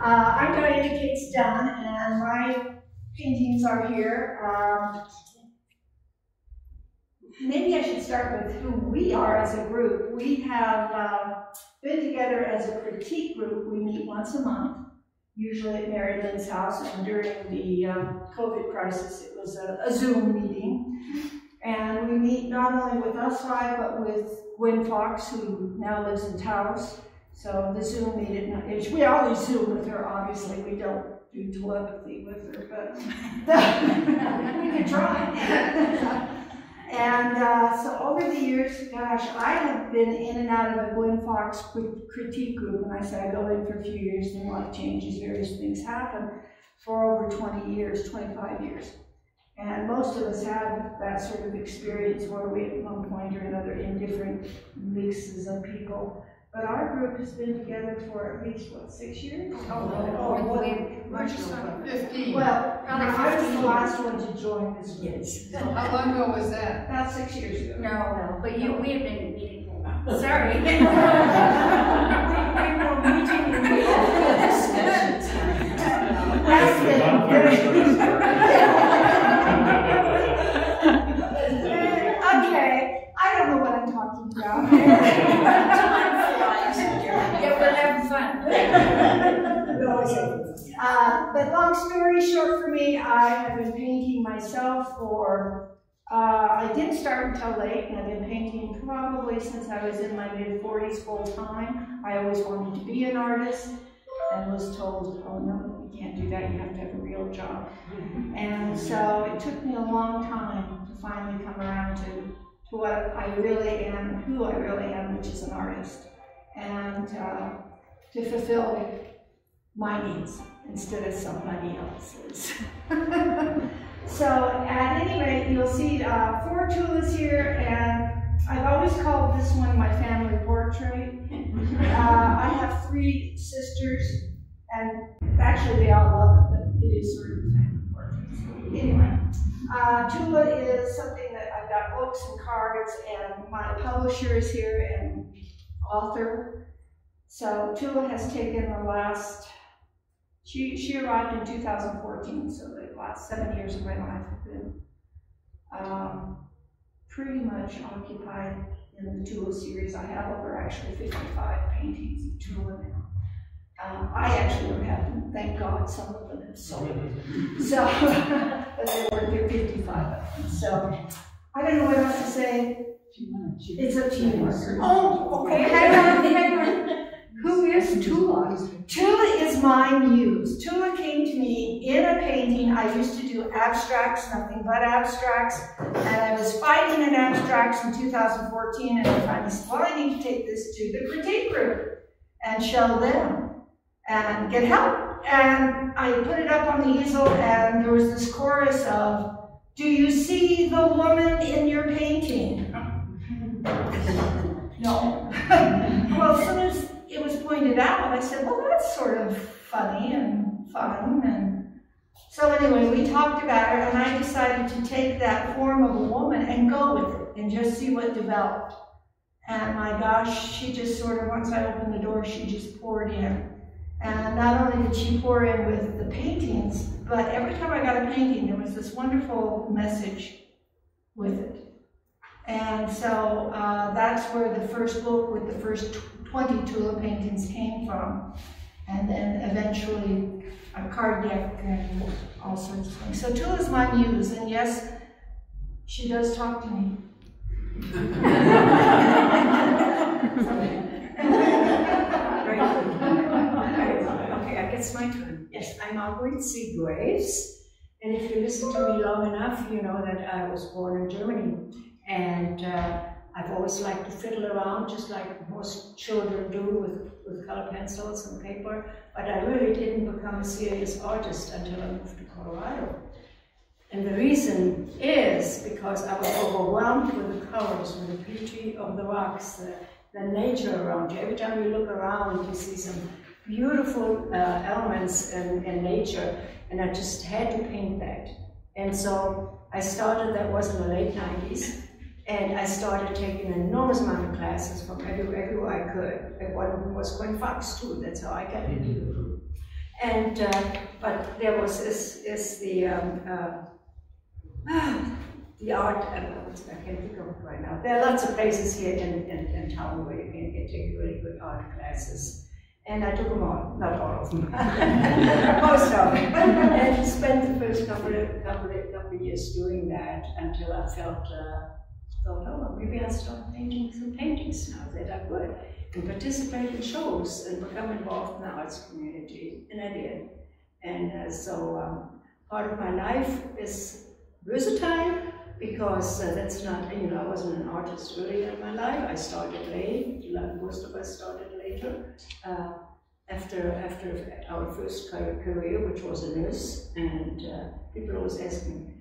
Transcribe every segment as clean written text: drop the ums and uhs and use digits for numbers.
I'm Dianna Dunn, and my paintings are here. Maybe I should start with who we are as a group. We have been together as a critique group. We meet once a month, usually at Mary-Linn's house, and during the COVID crisis, it was a Zoom meeting. And we meet not only with us five, but with Gwen Fox, who now lives in Taos. So the Zoom meeting, we always Zoom with her, obviously. We don't do telepathy with her, but we can try. And so over the years, gosh, I have been in and out of a Gwen Fox critique group. And I say I go in for a few years, then life changes, various things happen, for over 20 years, 25 years. And most of us have that sort of experience where we at one point or another in different mixes of people. But our group has been together for at least, what, 6 years? Much longer. 15. Well, I was the last one to join this group. Yes. How long ago was that? About 6 years ago. No, but we have been meeting. Sorry. We were meeting in the discussions. Okay, I don't know what I'm talking about. Yeah, we're having fun. But long story short for me, I have been painting myself for, I didn't start until late, and I've been painting probably since I was in my mid-40s full time. I always wanted to be an artist and was told, oh no, you can't do that, you have to have a real job. And so it took me a long time to finally come around to what I really am, who I really am, which is an artist. And to fulfill my needs instead of somebody else's. So at any rate, you'll see 4 tulips here, and I've always called this one my family portrait. I have 3 sisters, and actually they all love it, but it is sort of a family portrait. So anyway, Tula is something that I've got books and cards, and my publisher is here and author. So Tula has taken the last, she arrived in 2014, so the last 7 years of my life have been pretty much occupied in the Tula series. I have over actually 55 paintings of Tula now. I actually don't have them, thank God, some of them have sold. So, but there were 55 of them. So, I don't know what else to say. It's a team worker. Oh, okay. Hang on. Who is Tula? Tula is my muse. Tula came to me in a painting. I used to do abstracts, nothing but abstracts. And I was fighting in abstracts in 2014, and I finally said, well, I need to take this to the critique group and show them and get help. And I put it up on the easel, and there was this chorus of, do you see the woman in your painting? No. Well, as soon as it was pointed out, I said, well, that's sort of funny and fun. And so anyway, we talked about it, and I decided to take that form of a woman and go with it and just see what developed. And my gosh, she just sort of, once I opened the door, she just poured in. And not only did she pour in with the paintings, but every time I got a painting, there was this wonderful message with it. And so that's where the first book with the first 20 Tula paintings came from. And then eventually a card deck and all sorts of things. So Tula's my muse, and yes, she does talk to me. Okay, I guess my turn. Yes, I'm Margarete Seagraves, and if you listen to me long enough, you know that I was born in Germany, and I've always liked to fiddle around, just like most children do, with color pencils and paper, but I really didn't become a serious artist until I moved to Colorado. And the reason is because I was overwhelmed with the colors, with the beauty of the rocks, the nature around you. Every time you look around, you see some beautiful elements in nature, and I just had to paint that. And so I started, that was in the late 90s, and I started taking an enormous amount of classes from everywhere I could. And one of them was Gwen Fox too, that's how I got into the group. And but there was the art. I can't think of it right now. There are lots of places here in town where you can take really good art classes. And I took them all, not all of them, most of them. And spent the first couple of years doing that until I felt, oh, maybe I'll start painting some paintings now that are good, and participate in shows and become involved in the arts community. And I did. And so part of my life is versatile, because that's not, I wasn't an artist early in my life. I started late, like most of us started later, after our first career, which was a nurse. And people always ask me,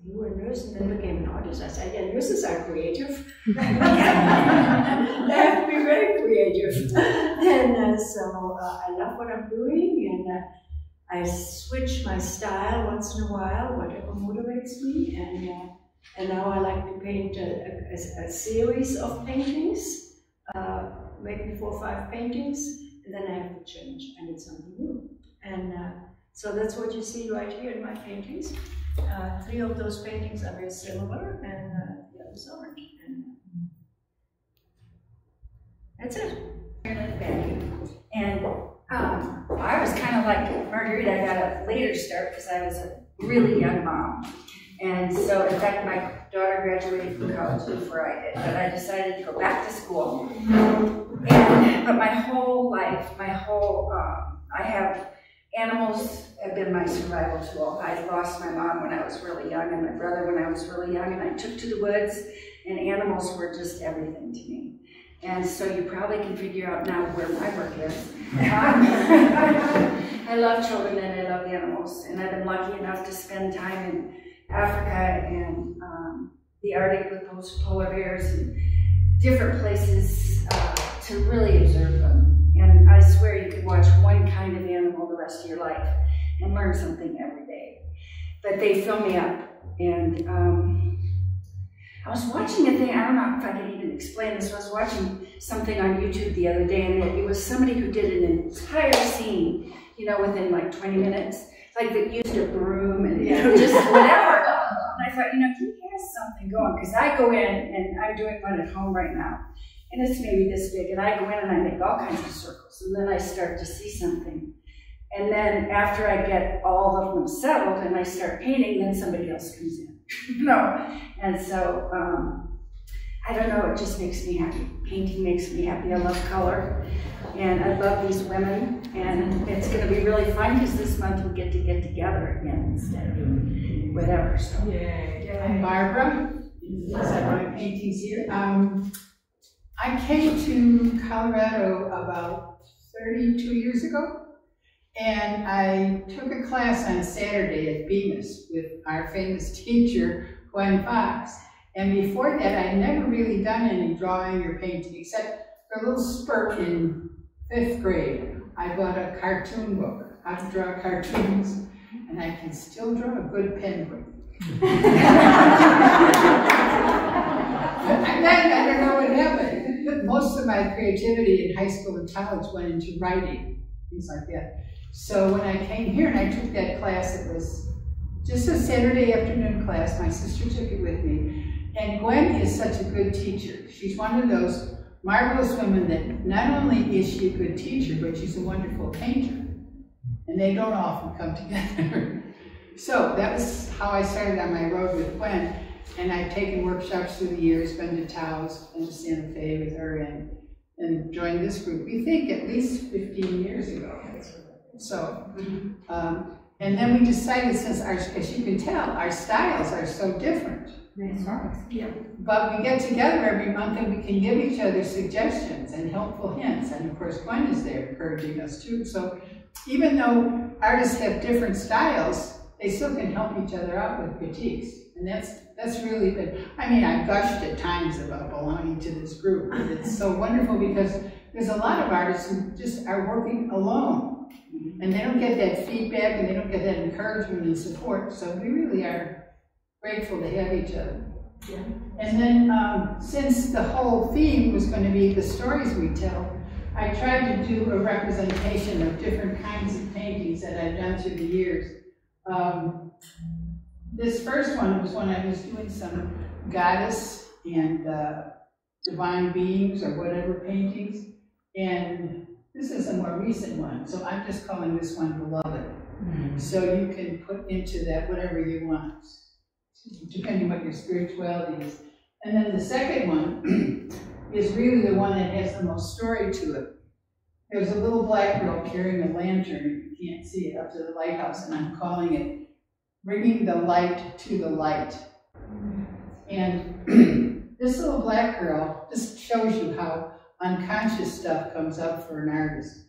you were a nurse and then became an artist? I said, yeah, nurses are creative. They have to be very creative. And so I love what I'm doing, and I switch my style once in a while, whatever motivates me. And now I like to paint a series of paintings, maybe 4 or 5 paintings, and then I have to change. I need something new. And so that's what you see right here in my paintings. 3 of those paintings are very similar, and the others aren't. And that's it. And I was kind of like Margarete. I got a later start because I was a really young mom. And so, in fact, my daughter graduated from college before I did, but I decided to go back to school. But my whole life, I have animals have been my survival tool. I lost my mom when I was really young, and my brother when I was really young, and I took to the woods, and animals were just everything to me. And so you probably can figure out now where my work is. I love children and I love animals, and I've been lucky enough to spend time in Africa and the Arctic with those polar bears and different places to really observe them. And I swear you could watch one kind of animal the rest of your life and learn something every day. But they fill me up. And I was watching a thing, I don't know if I can even explain this, I was watching something on YouTube the other day, and it was somebody who did an entire scene, within like 20 minutes. Like they used a broom and just whatever. And I thought, he has something going, because I go in and I'm doing one at home right now, and it's maybe this big, and I go in and I make all kinds of circles, and then I start to see something. And then after I get all of them settled and I start painting, then somebody else comes in, And so, I don't know, it just makes me happy. Painting makes me happy. I love color, and I love these women, and it's going to be really fun because this month we get together again instead of doing whatever. So. Yay. I'm Barbara. Yes, I write paintings here. I came to Colorado about 32 years ago, and I took a class on Saturday at Bemis with our famous teacher, Gwen Fox. And before that, I'd never really done any drawing or painting, except for a little spurt in 5th grade. I bought a cartoon book, how to draw cartoons, and I can still draw a good penguin. And then I don't know what happened. Most of my creativity in high school and college went into writing, things like that. So when I came here and I took that class, it was just a Saturday afternoon class. My sister took it with me. And Gwen is such a good teacher. She's one of those marvelous women that not only is she a good teacher, but she's a wonderful painter. And they don't often come together. So that was how I started on my road with Gwen. And I've taken workshops through the years, been to Taos, been to Santa Fe with her, and joined this group. We think at least 15 years ago. So, and then we decided, since as you can tell, our styles are so different. Yeah. But we get together every month and we can give each other suggestions and helpful hints. And of course, Gwen is there encouraging us too. So even though artists have different styles, they still can help each other out with critiques. And that's really good. I mean, I've gushed at times about belonging to this group, but it's so wonderful because there's a lot of artists who just are working alone. And they don't get that feedback and they don't get that encouragement and support. So we really are grateful to have each other. Yeah. And then since the whole theme was going to be the stories we tell, I tried to do a representation of different kinds of paintings that I've done through the years. This first one was when I was doing some goddess and divine beings or whatever paintings, and this is a more recent one, so I'm just calling this one Beloved. Mm-hmm. So you can put into that whatever you want, depending what your spirituality is. And then the second one is really the one that has the most story to it. There's a little black girl carrying a lantern, you can't see it, up to the lighthouse, and I'm calling it Bringing the Light to the Light. And this little black girl just shows you how unconscious stuff comes up for an artist.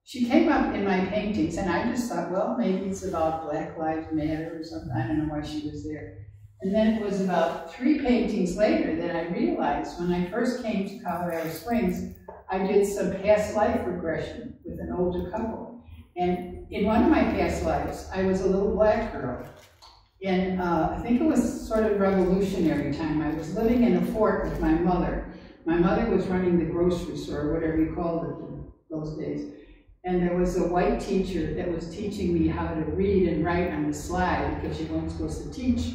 She came up in my paintings, and I just thought, well, maybe it's about Black Lives Matter or something. I don't know why she was there. And then it was about 3 paintings later that I realized when I first came to Colorado Springs, I did some past life regression with an older couple. And in one of my past lives, I was a little black girl. And I think it was sort of revolutionary time. I was living in a fort with my mother. My mother was running the grocery store, whatever you called it in those days. And there was a white teacher that was teaching me how to read and write on the slide, because you weren't supposed to teach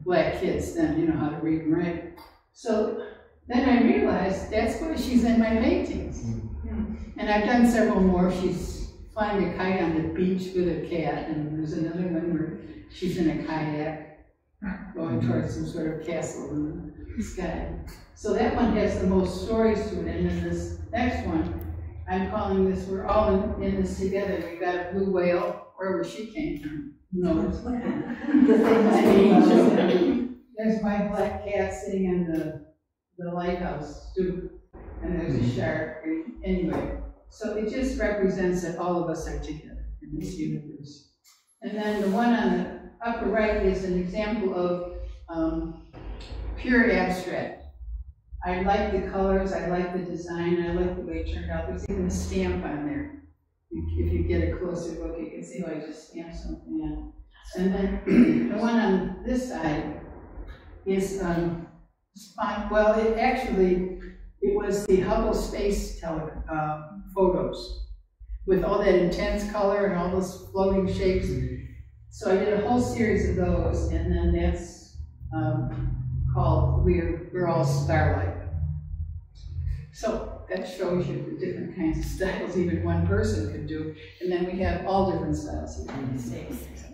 black kids then, you know, how to read and write. So then I realized that's why she's in my paintings. And I've done several more. She's flying a kite on the beach with a cat, and there's another one where she's in a kayak going towards some sort of castle in the sky. So that one has the most stories to it. And then this next one, I'm calling this, we're all in this together. We got a blue whale, wherever she came from. Who knows? There's my black cat sitting on the lighthouse stoop, and there's a shark. Anyway, so it just represents that all of us are together in this universe. And then the one on the upper right is an example of pure abstract. I like the colors, I like the design, I like the way it turned out. There's even a stamp on there. If you get a closer look, you can see how I just stamped something on. And then the one on this side is, well, it was the Hubble Space photos with all that intense color and all those floating shapes. So I did a whole series of those, and then that's called We're All Starlight. So that shows you the different kinds of styles even one person could do, and then we have all different styles.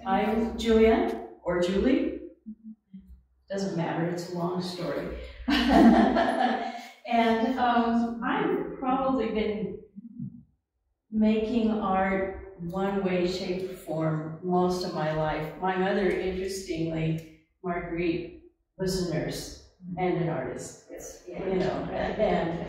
I'm Julianne, or Julie. Doesn't matter, it's a long story. And I've probably been making art one way, shape, or form most of my life. My mother, interestingly, Margarete, was a nurse and an artist. Yes, you know, and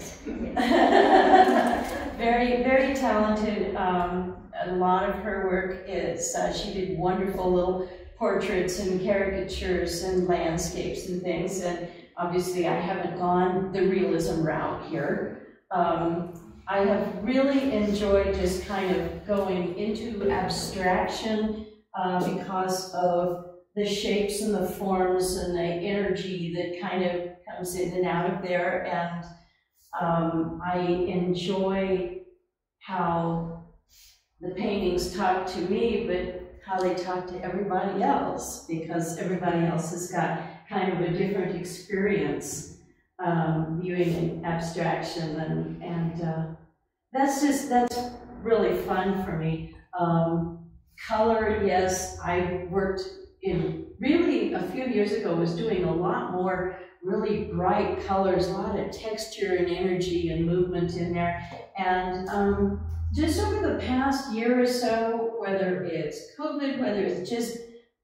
very, very talented. A lot of her work is, she did wonderful little portraits and caricatures and landscapes and things, and obviously I haven't gone the realism route here. I have really enjoyed just kind of going into abstraction because of the shapes and the forms and the energy that kind of comes in and out of there, and I enjoy how the paintings talk to me, but how they talk to everybody else, because everybody else has got kind of a different experience viewing in abstraction, and that's really fun for me. Color, yes, I worked in, really a few years ago, was doing a lot more really bright colors, a lot of texture and energy and movement in there, and just over the past year or so, whether it's COVID, whether it's just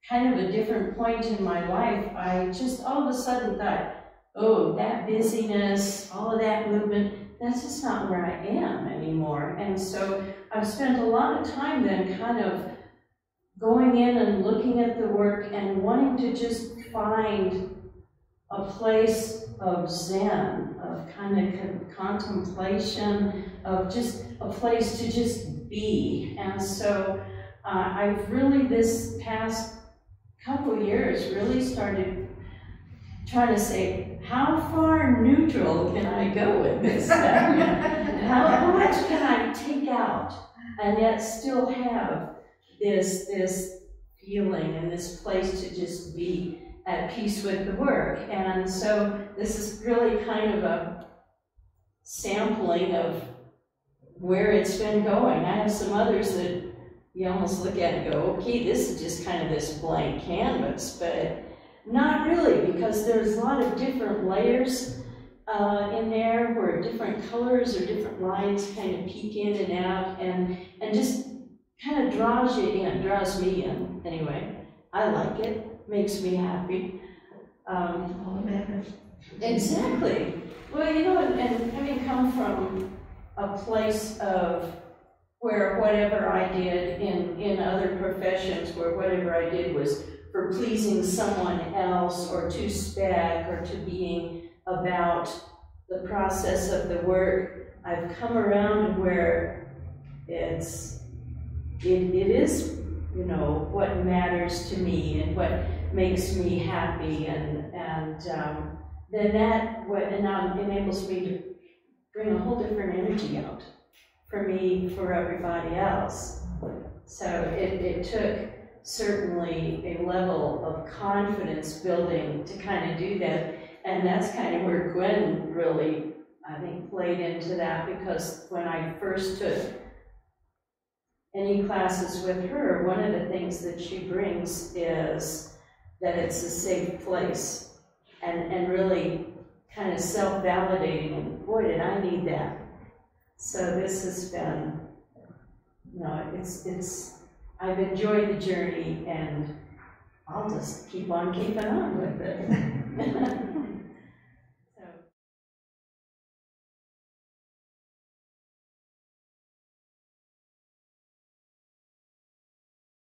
kind of a different point in my life, I just all of a sudden thought, oh, that busyness, all of that movement, that's just not where I am anymore. And so I've spent a lot of time then kind of going in and looking at the work and wanting to just find a place of Zen, of kind of contemplation, of just a place to just be. And so I've really, this past couple years, really started trying to say, how far neutral can I go with this stuff? How much can I take out and yet still have this feeling and this place to just be at peace with the work? And so this is really kind of a sampling of where it's been going. I have some others that you almost look at and go, okay, this is just kind of this blank canvas, but not really, because there's a lot of different layers in there where different colors or different lines kind of peek in and out, and just kind of draws you in, draws me in anyway. I like it, makes me happy. All that matters. Exactly. Well, you know, and having come from a place of where whatever I did in other professions, where whatever I did was for pleasing someone else, or to spec, or to being about the process of the work, I've come around where it is, you know, what matters to me and what makes me happy, and then that enables me to bring a whole different energy out for me, for everybody else. So it took certainly a level of confidence building to kind of do that, and that's kind of where Gwen really, I think, played into that, because when I first took any classes with her, one of the things that she brings is that it's a safe place, and really kind of self-validating, and boy, did I need that. So this has been, you know, I've enjoyed the journey, and I'll just keep on keeping on with it.